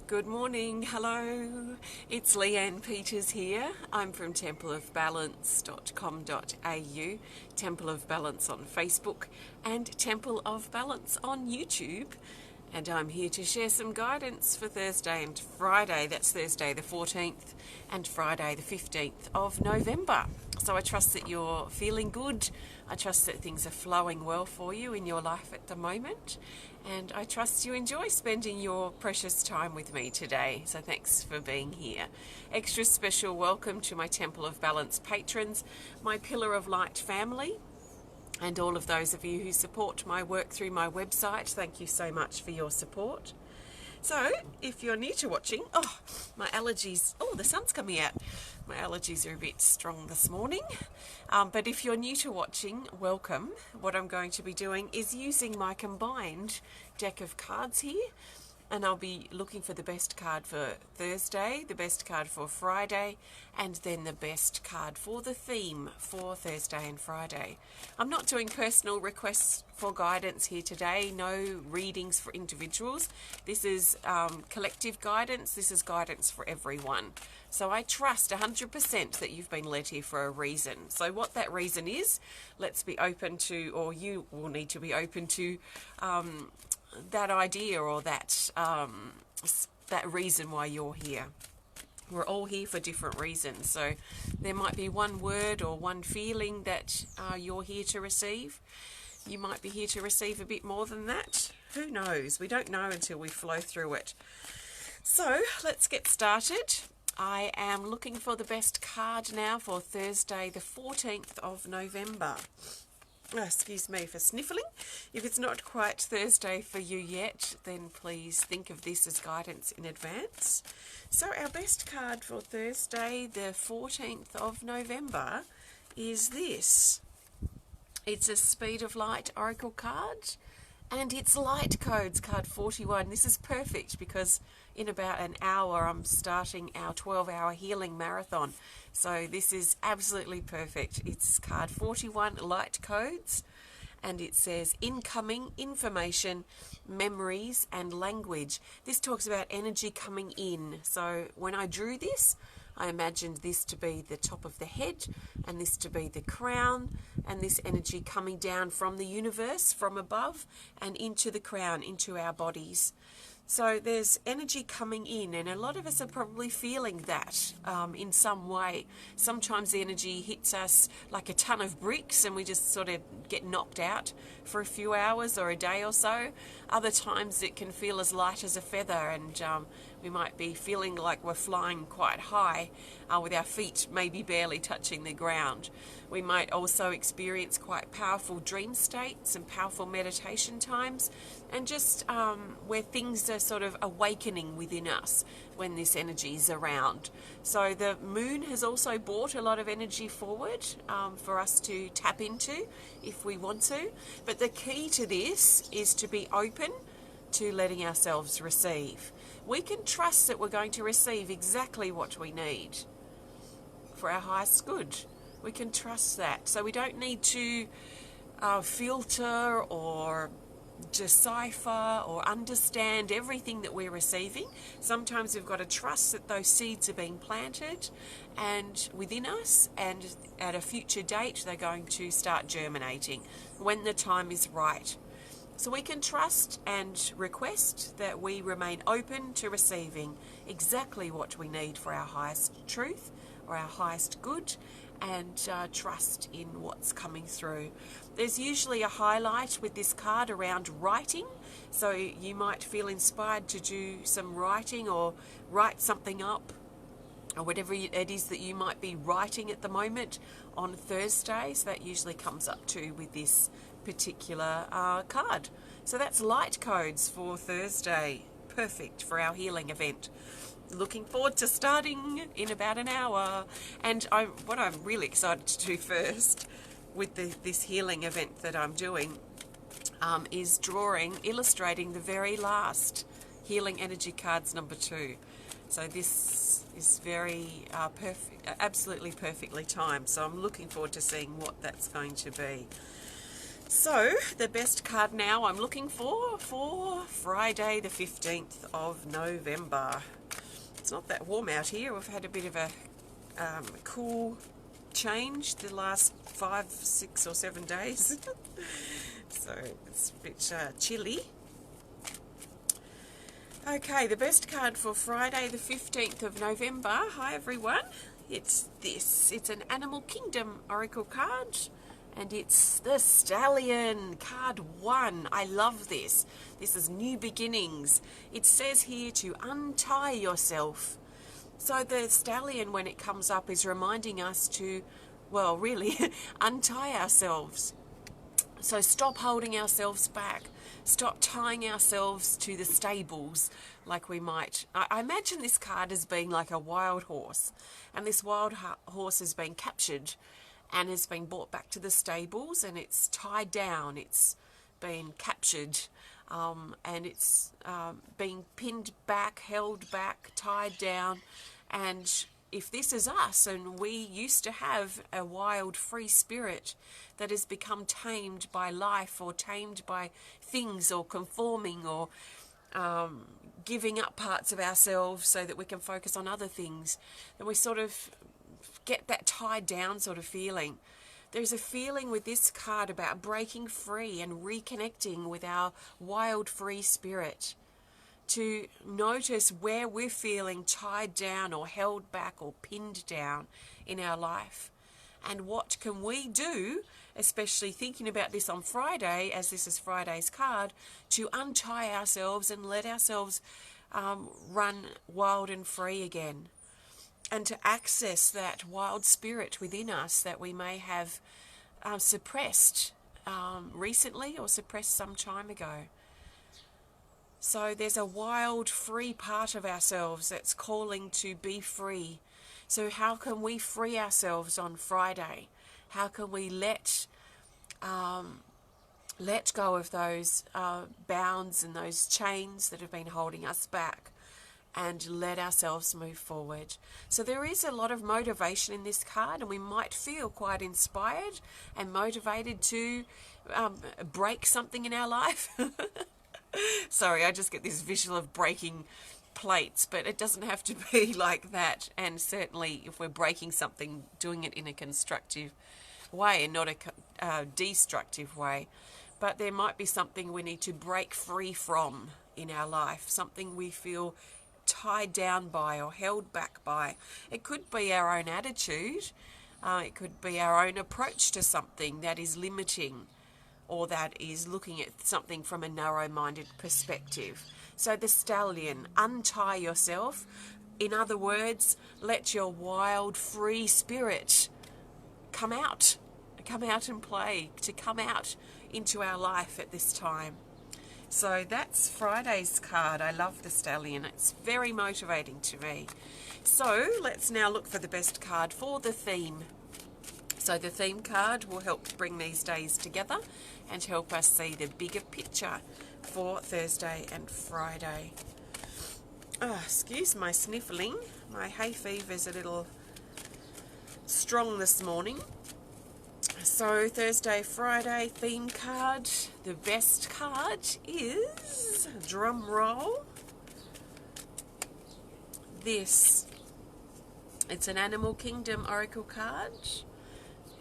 Good morning, hello, it's Leanne Peters here. I'm from templeofbalance.com.au, Temple of Balance on Facebook and Temple of Balance on YouTube. And I'm here to share some guidance for Thursday and Friday. That's Thursday the 14th and Friday the 15th of November. So I trust that you're feeling good. I trust that things are flowing well for you in your life at the moment. And I trust you enjoy spending your precious time with me today. So thanks for being here. Extra special welcome to my Temple of Balance patrons, my Pillar of Light family, and all of those of you who support my work through my website. Thank you so much for your support. So, if you're new to watching, my allergies, the sun's coming out. My allergies are a bit strong this morning. But if you're new to watching, welcome. What I'm going to be doing is using my combined deck of cards here. And I'll be looking for the best card for Thursday, the best card for Friday, and then the best card for the theme for Thursday and Friday. I'm not doing personal requests for guidance here today, no readings for individuals. This is collective guidance, this is guidance for everyone. So I trust 100% that you've been led here for a reason. So what that reason is, let's be open to, or you will need to be open to, that idea or that reason why you're here. We're all here for different reasons, so there might be one word or one feeling that you're here to receive. You might be here to receive a bit more than that. Who knows? We don't know until we flow through it. So let's get started. I am looking for the best card now for Thursday the 14th of November. Excuse me for sniffling. If it's not quite Thursday for you yet, then please think of this as guidance in advance. So our best card for Thursday, the 14th of November, is this. It's a Speed of Light Oracle card, and it's Light Codes, card 41. This is perfect because in about an hour I'm starting our 12-hour healing marathon. So this is absolutely perfect. It's card 41, Light Codes, and it says incoming information, memories and language. This talks about energy coming in. So when I drew this, I imagined this to be the top of the head and this to be the crown, and this energy coming down from the universe, from above, and into the crown, into our bodies. So there's energy coming in, and a lot of us are probably feeling that in some way. Sometimes the energy hits us like a ton of bricks and we just sort of get knocked out for a few hours or a day or so. Other times it can feel as light as a feather, and we might be feeling like we're flying quite high with our feet maybe barely touching the ground. We might also experience quite powerful dream states and powerful meditation times, and just where things are sort of awakening within us when this energy is around. So the moon has also brought a lot of energy forward for us to tap into if we want to. But the key to this is to be open to letting ourselves receive. We can trust that we're going to receive exactly what we need for our highest good. We can trust that. So we don't need to filter or decipher or understand everything that we're receiving. Sometimes we've got to trust that those seeds are being planted and within us, and at a future date they're going to start germinating when the time is right. So we can trust and request that we remain open to receiving exactly what we need for our highest truth or our highest good, and trust in what's coming through. There's usually a highlight with this card around writing, so you might feel inspired to do some writing or write something up, or whatever it is that you might be writing at the moment on Thursday. So that usually comes up too with this particular card. So that's Light Codes for Thursday. Perfect for our healing event. Looking forward to starting in about an hour. And what I'm really excited to do first with this healing event that I'm doing is illustrating the very last Healing Energy Cards number 2. So this is very absolutely perfectly timed. So I'm looking forward to seeing what that's going to be. So, the best card now I'm looking for Friday the 15th of November. It's not that warm out here. We've had a bit of a cool change the last 5, 6 or 7 days. So, it's a bit chilly. Okay, the best card for Friday the 15th of November. Hi everyone. It's this. It's an Animal Kingdom Oracle card. And it's the Stallion, card 1. I love this. This is new beginnings. It says here to untie yourself. So the Stallion, when it comes up, is reminding us to, well, really, untie ourselves. So stop holding ourselves back. Stop tying ourselves to the stables like we might. I imagine this card as being like a wild horse. And this wild horse has been captured and has been brought back to the stables, and it's tied down, it's been captured, and it's being pinned back, held back, tied down. And if this is us, and we used to have a wild, free spirit that has become tamed by life or tamed by things or conforming or giving up parts of ourselves so that we can focus on other things, then we sort of get that tied down sort of feeling. There's a feeling with this card about breaking free and reconnecting with our wild free spirit, to notice where we're feeling tied down or held back or pinned down in our life. And what can we do, especially thinking about this on Friday, as this is Friday's card, to untie ourselves and let ourselves run wild and free again. And to access that wild spirit within us that we may have suppressed recently or suppressed some time ago. So there's a wild, free part of ourselves that's calling to be free. So how can we free ourselves on Friday? How can we let go of those bounds and those chains that have been holding us back, and let ourselves move forward? So there is a lot of motivation in this card, and we might feel quite inspired and motivated to break something in our life. Sorry, I just get this visual of breaking plates, but it doesn't have to be like that. And certainly if we're breaking something, doing it in a constructive way and not a destructive way. But there might be something we need to break free from in our life, something we feel tied down by or held back by. It could be our own attitude. It could be our own approach to something that is limiting, or that is looking at something from a narrow-minded perspective. So the Stallion, untie yourself. In other words, let your wild, free spirit come out and play, to come out into our life at this time. So that's Friday's card. I love the Stallion. It's very motivating to me. So let's now look for the best card for the theme. So the theme card will help bring these days together and help us see the bigger picture for Thursday and Friday. Oh, excuse my sniffling. My hay fever's a little strong this morning. So Thursday, Friday theme card. The best card is, drum roll, this. It's an Animal Kingdom Oracle card.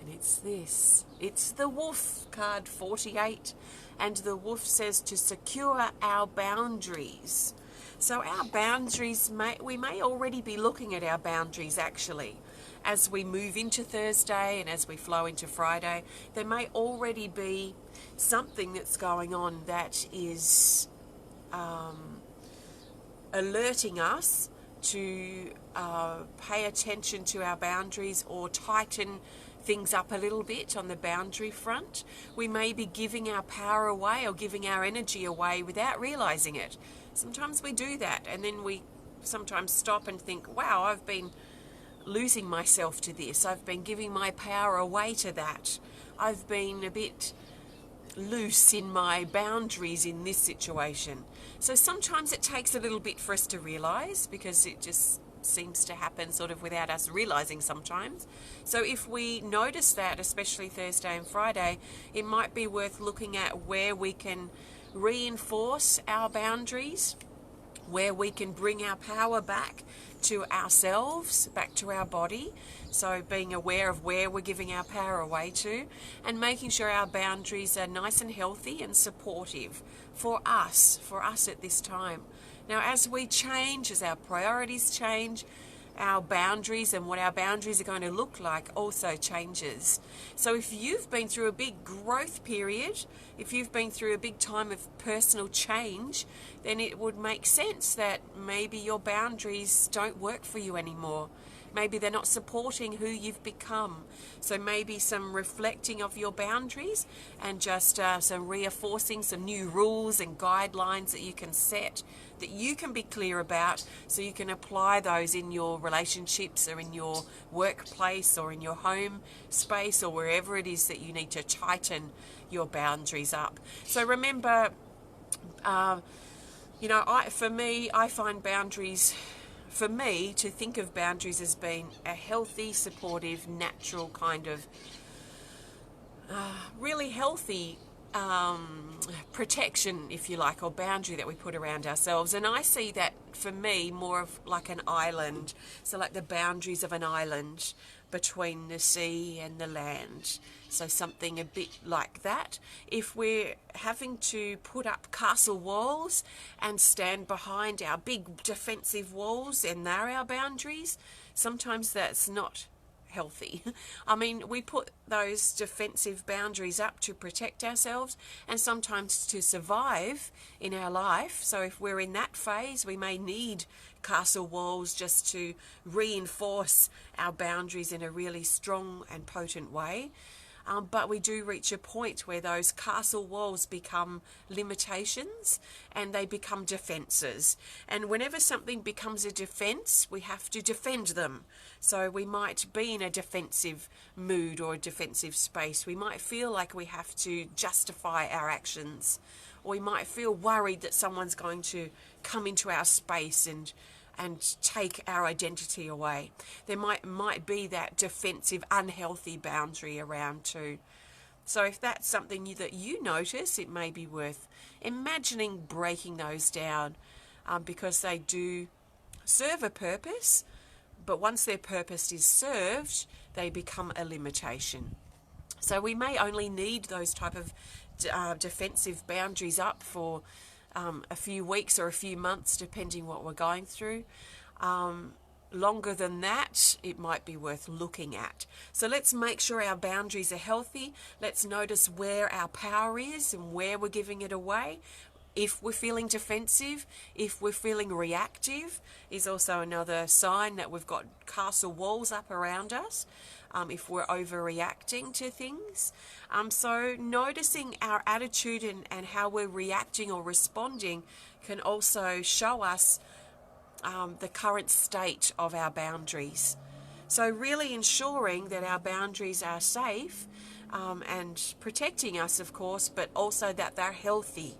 And it's this. It's the Wolf card 48. And the Wolf says to secure our boundaries. So our boundaries, we may already be looking at our boundaries actually. As we move into Thursday and as we flow into Friday, there may already be something that's going on that is alerting us to pay attention to our boundaries or tighten things up a little bit on the boundary front. We may be giving our power away or giving our energy away without realizing it. Sometimes we do that, and then we sometimes stop and think, wow, I've been losing myself to this. I've been giving my power away to that. I've been a bit loose in my boundaries in this situation. So sometimes it takes a little bit for us to realize, because it just seems to happen sort of without us realizing sometimes. So if we notice that, especially Thursday and Friday, it might be worth looking at where we can reinforce our boundaries, where we can bring our power back to ourselves, back to our body. So being aware of where we're giving our power away to, and making sure our boundaries are nice and healthy and supportive for us at this time. Now, as we change, as our priorities change, our boundaries and what our boundaries are going to look like also changes. So if you've been through a big growth period, if you've been through a big time of personal change, then it would make sense that maybe your boundaries don't work for you anymore. Maybe they're not supporting who you've become. So maybe some reflecting of your boundaries and just some reinforcing some new rules and guidelines that you can set, that you can be clear about, so you can apply those in your relationships or in your workplace or in your home space or wherever it is that you need to tighten your boundaries up. So remember, I find boundaries, for me, to think of boundaries as being a healthy, supportive, natural kind of really healthy protection, if you like, or boundary that we put around ourselves. And I see that, for me, more of like an island. So like the boundaries of an island between the sea and the land. So something a bit like that. If we're having to put up castle walls and stand behind our big defensive walls, and they're our boundaries, sometimes that's not healthy. I mean, we put those defensive boundaries up to protect ourselves and sometimes to survive in our life. So if we're in that phase, we may need castle walls just to reinforce our boundaries in a really strong and potent way. But we do reach a point where those castle walls become limitations and they become defences. And whenever something becomes a defence, we have to defend them. So we might be in a defensive mood or a defensive space. We might feel like we have to justify our actions. Or we might feel worried that someone's going to come into our space and take our identity away. There might be that defensive, unhealthy boundary around too. So if that's something that you notice, it may be worth imagining breaking those down, because they do serve a purpose, but once their purpose is served, they become a limitation. So we may only need those type of defensive boundaries up for a few weeks or a few months, depending what we're going through. Longer than that, it might be worth looking at. So let's make sure our boundaries are healthy. Let's notice where our power is and where we're giving it away. If we're feeling defensive, if we're feeling reactive, is also another sign that we've got castle walls up around us. If we're overreacting to things. So noticing our attitude and how we're reacting or responding can also show us the current state of our boundaries. So really ensuring that our boundaries are safe and protecting us, of course, but also that they're healthy.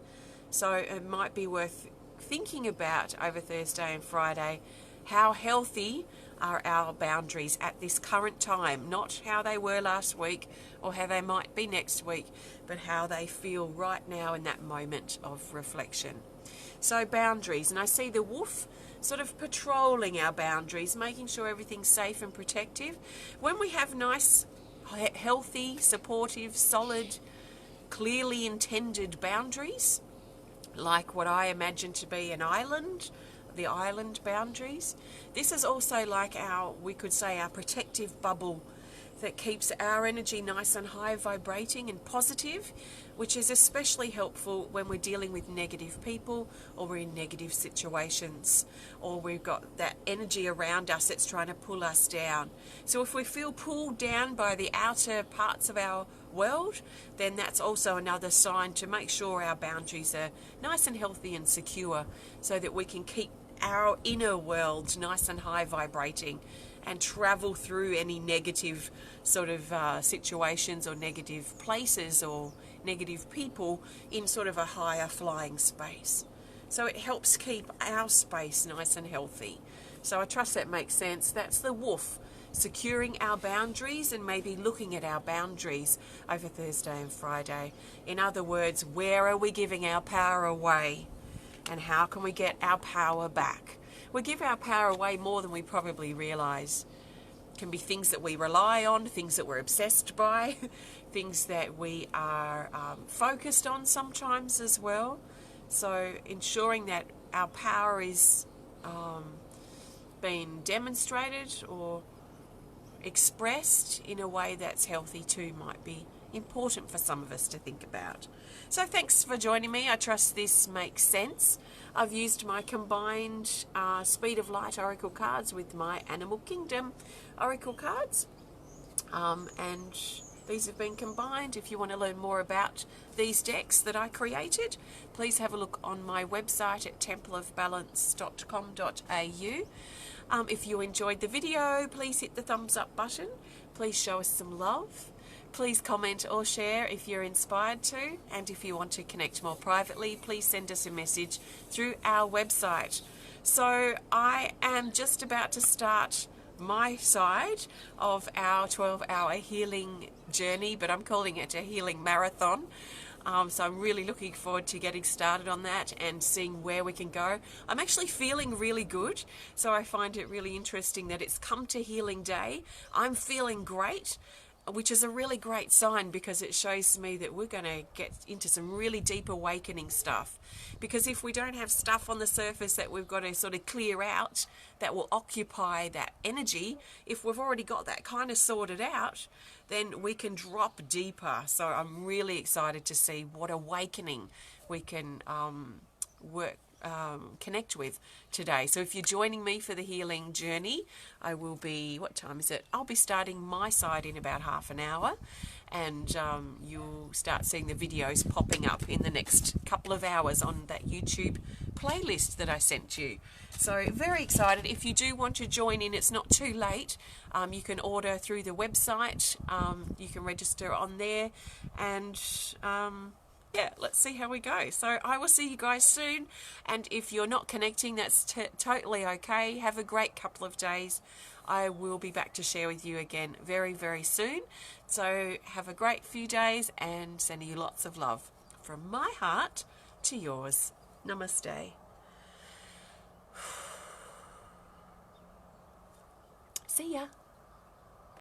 So it might be worth thinking about over Thursday and Friday, how healthy are our boundaries at this current time, not how they were last week or how they might be next week, but how they feel right now in that moment of reflection. So boundaries, and I see the wolf sort of patrolling our boundaries, making sure everything's safe and protective. When we have nice, healthy, supportive, solid, clearly intended boundaries, like what I imagine to be an island, the island boundaries. This is also like we could say our protective bubble that keeps our energy nice and high vibrating and positive, which is especially helpful when we're dealing with negative people or we're in negative situations or we've got that energy around us that's trying to pull us down. So if we feel pulled down by the outer parts of our world, then that's also another sign to make sure our boundaries are nice and healthy and secure so that we can keep our inner world nice and high vibrating and travel through any negative sort of situations or negative places or negative people in sort of a higher flying space. So it helps keep our space nice and healthy. So I trust that makes sense. That's the woof, securing our boundaries and maybe looking at our boundaries over Thursday and Friday. In other words, where are we giving our power away? And how can we get our power back? We give our power away more than we probably realise. It can be things that we rely on, things that we're obsessed by, things that we are focused on sometimes as well. So ensuring that our power is being demonstrated or expressed in a way that's healthy too might be important for some of us to think about. So thanks for joining me. I trust this makes sense. I've used my combined Speed of Light Oracle cards with my Animal Kingdom Oracle cards, and these have been combined. If you want to learn more about these decks that I created, please have a look on my website at templeofbalance.com.au. If you enjoyed the video, please hit the thumbs up button. Please show us some love. Please comment or share if you're inspired to. And if you want to connect more privately, please send us a message through our website. So I am just about to start my side of our 12-hour healing journey, but I'm calling it a healing marathon. So I'm really looking forward to getting started on that and seeing where we can go. I'm actually feeling really good, so I find it really interesting that it's come to healing day. I'm feeling great, which is a really great sign because it shows me that we're going to get into some really deep awakening stuff. Because if we don't have stuff on the surface that we've got to sort of clear out that will occupy that energy, if we've already got that kind of sorted out, then we can drop deeper. So I'm really excited to see what awakening we can connect with today. So if you're joining me for the healing journey, I will be, what time is it? I'll be starting my side in about half an hour, and you'll start seeing the videos popping up in the next couple of hours on that YouTube playlist that I sent you. So very excited. If you do want to join in, it's not too late. You can order through the website. You can register on there, and yeah, let's see how we go. So I will see you guys soon, and if you're not connecting, that's totally okay. Have a great couple of days. I will be back to share with you again very, very soon. So have a great few days, and sending you lots of love from my heart to yours. Namaste. See ya.